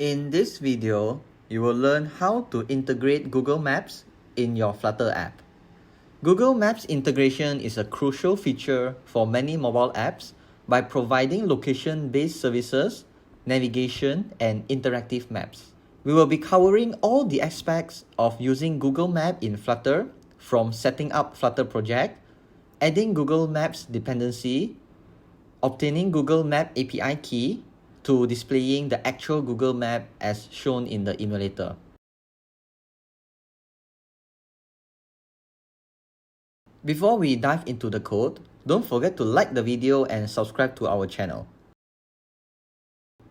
In this video, you will learn how to integrate Google Maps in your Flutter app. Google Maps integration is a crucial feature for many mobile apps by providing location-based services, navigation, and interactive maps. We will be covering all the aspects of using Google Maps in Flutter, from setting up Flutter project, adding Google Maps dependency, obtaining Google Map API key, to displaying the actual Google Map as shown in the emulator. Before we dive into the code, don't forget to like the video and subscribe to our channel.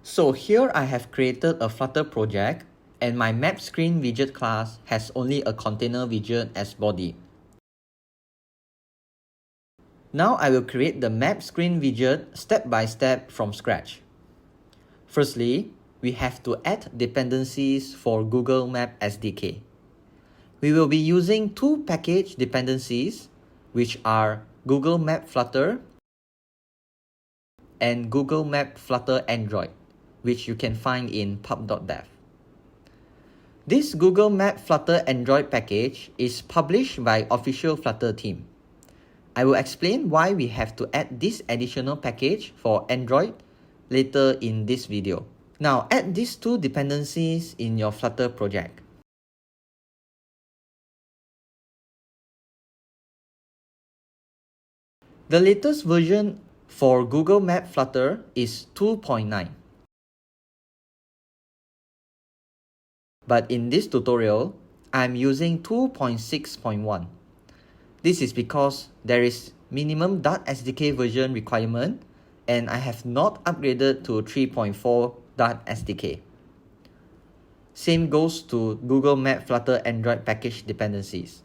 So here I have created a Flutter project, and my map screen widget class has only a container widget as body. Now I will create the map screen widget step by step from scratch. Firstly, we have to add dependencies for Google Map SDK. We will be using two package dependencies, which are Google Map Flutter and Google Map Flutter Android, which you can find in pub.dev. This Google Map Flutter Android package is published by official Flutter team. I will explain why we have to add this additional package for Android later in this video. Now add these two dependencies in your Flutter project. The latest version for Google Map Flutter is 2.9. But in this tutorial, I'm using 2.6.1. This is because there is minimum .SDK version requirement, and I have not upgraded to 3.4 .SDK. Same goes to Google Map Flutter Android package dependencies.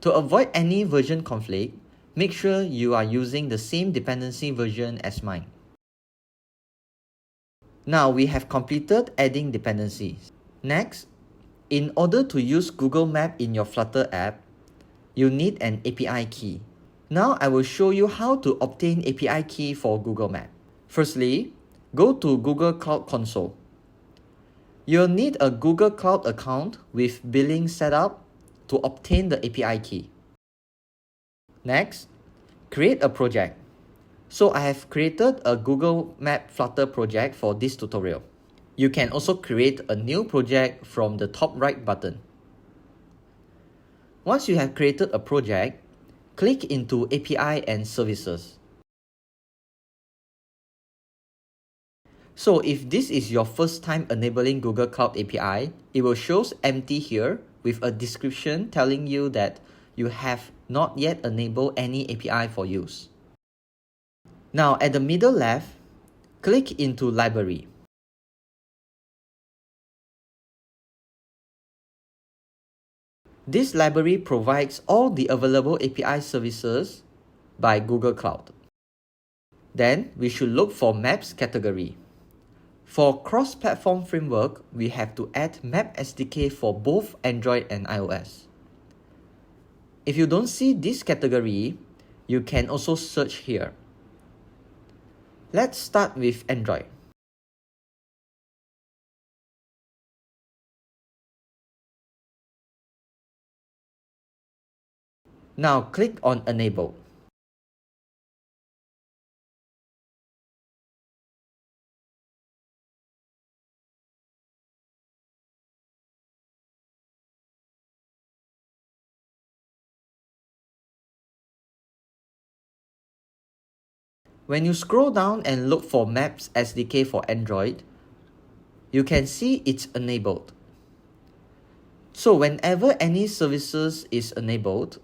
To avoid any version conflict, make sure you are using the same dependency version as mine. Now we have completed adding dependencies. Next, in order to use Google Map in your Flutter app, you need an API key. Now I will show you how to obtain API key for Google Map. Firstly, go to Google Cloud Console. You'll need a Google Cloud account with billing set up to obtain the API key. Next, create a project. So I have created a Google Map Flutter project for this tutorial. You can also create a new project from the top right button. Once you have created a project, click into API and Services. So if this is your first time enabling Google Cloud API, it will show empty here with a description telling you that you have not yet enabled any API for use. Now at the middle left, click into Library. This library provides all the available API services by Google Cloud. Then we should look for Maps category. For cross-platform framework, we have to add Map SDK for both Android and iOS. If you don't see this category, you can also search here. Let's start with Android. Now click on Enable. When you scroll down and look for Maps SDK for Android, you can see it's enabled. So whenever any services is enabled,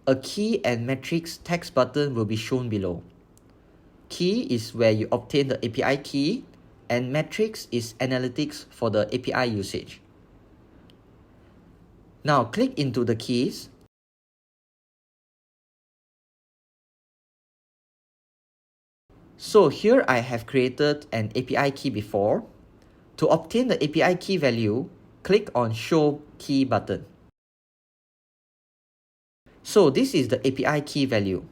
a key and metrics text button will be shown below. Key is where you obtain the API key, and metrics is analytics for the API usage. Now click into the keys. So here I have created an API key before. To obtain the API key value, click on Show Key button. So this is the API key value.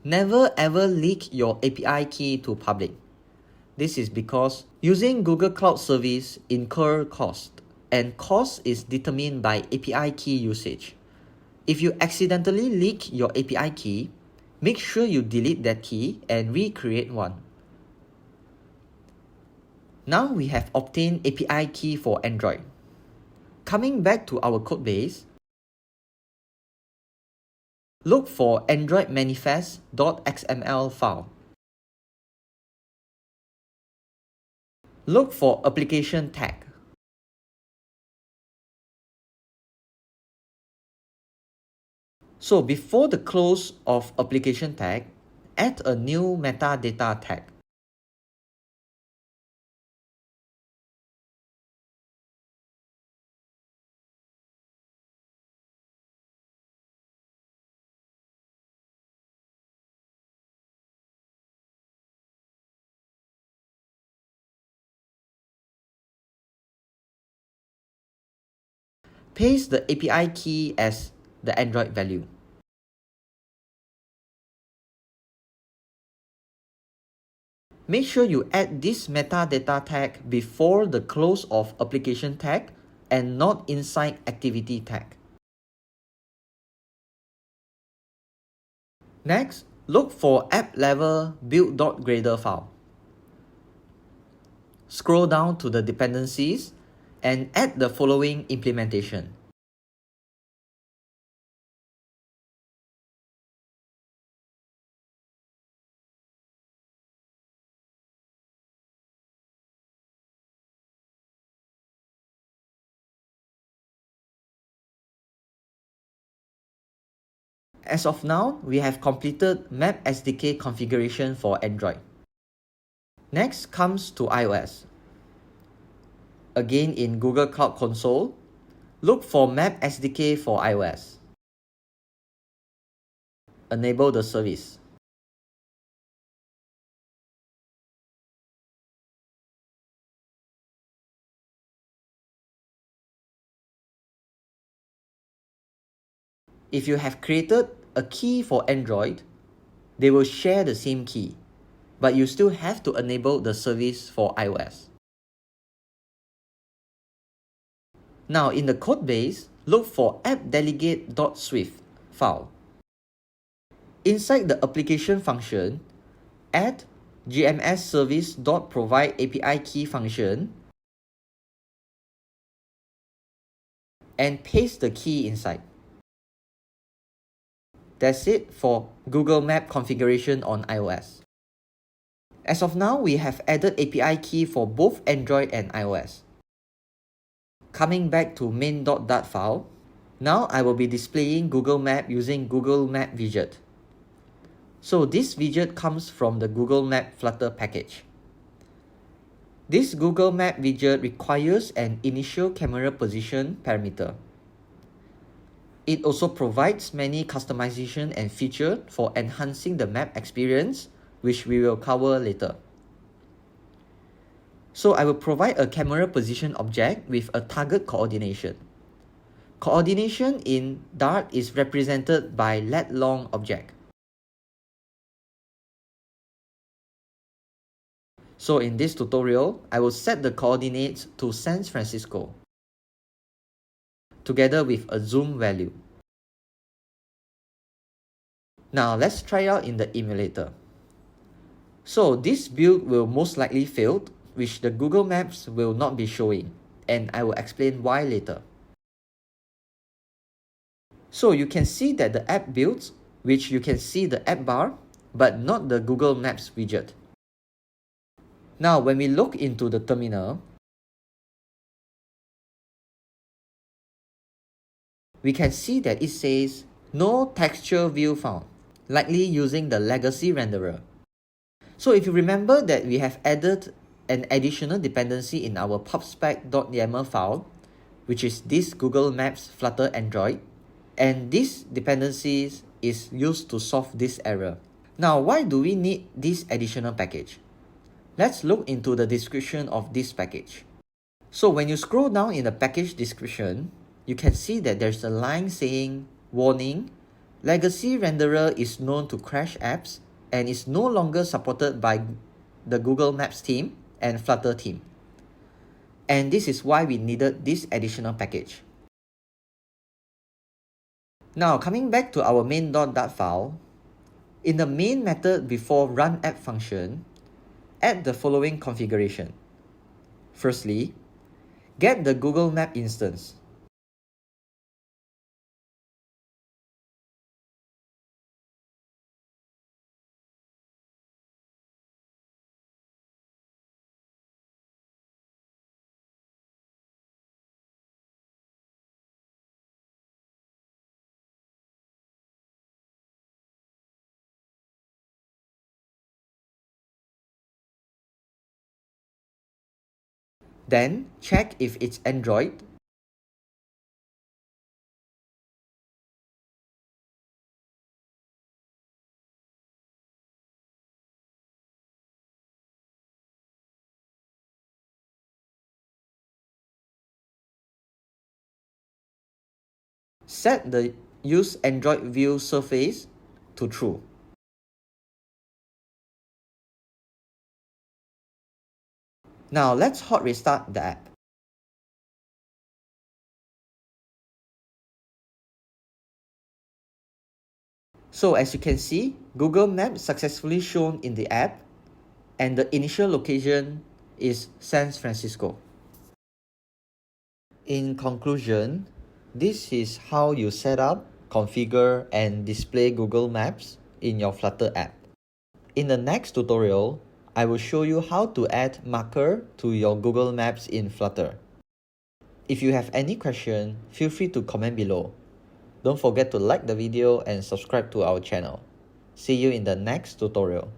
Never ever leak your API key to public. This is because using Google Cloud Service incur cost, and cost is determined by API key usage. If you accidentally leak your API key, make sure you delete that key and recreate one. Now we have obtained API key for Android. Coming back to our codebase, look for Android manifest.xml file. Look for application tag. So before the close of application tag, add a new metadata tag. Paste the API key as the Android value. Make sure you add this metadata tag before the close of application tag and not inside activity tag. Next, look for app level build.grader file. Scroll down to the dependencies and add the following implementation. As of now, we have completed Map SDK configuration for Android. Next comes to iOS. Again in Google Cloud Console, look for Map SDK for iOS. Enable the service. If you have created a key for Android, they will share the same key, but you still have to enable the service for iOS. Now in the codebase, look for appdelegate.swift file. Inside the application function, add gmsservice.provideAPI function and paste the key inside. That's it for Google Map configuration on iOS. As of now, we have added API key for both Android and iOS. Coming back to main.dat file, now I will be displaying Google Map using Google Map Widget. So this widget comes from the Google Map Flutter package. This Google Map widget requires an initial camera position parameter. It also provides many customization and features for enhancing the map experience, which we will cover later. So I will provide a camera position object with a target coordination. Coordination in Dart is represented by lat long object. So in this tutorial, I will set the coordinates to San Francisco, together with a zoom value. Now let's try out in the emulator. So this build will most likely fail, which the Google Maps will not be showing, and I will explain why later. So you can see that the app builds, which you can see the app bar, but not the Google Maps widget. Now when we look into the terminal, we can see that it says no texture view found, likely using the legacy renderer. So if you remember that we have added an additional dependency in our pubspec.yaml file, which is this Google Maps Flutter Android, and this dependencies is used to solve this error. Now why do we need this additional package? Let's look into the description of this package. So when you scroll down in the package description, you can see that there's a line saying Warning: legacy renderer is known to crash apps and is no longer supported by the Google Maps team and Flutter team. And this is why we needed this additional package. Now coming back to our main.dart file, in the main method before run app function, add the following configuration. Firstly, get the Google Map instance. Then check if it's Android. Set the Use Android View surface to True. Now let's hot restart the app. So as you can see, Google Maps successfully shown in the app, and the initial location is San Francisco. In conclusion, this is how you set up, configure, and display Google Maps in your Flutter app. In the next tutorial, I will show you how to add marker to your Google Maps in Flutter. If you have any question, feel free to comment below. Don't forget to like the video and subscribe to our channel. See you in the next tutorial.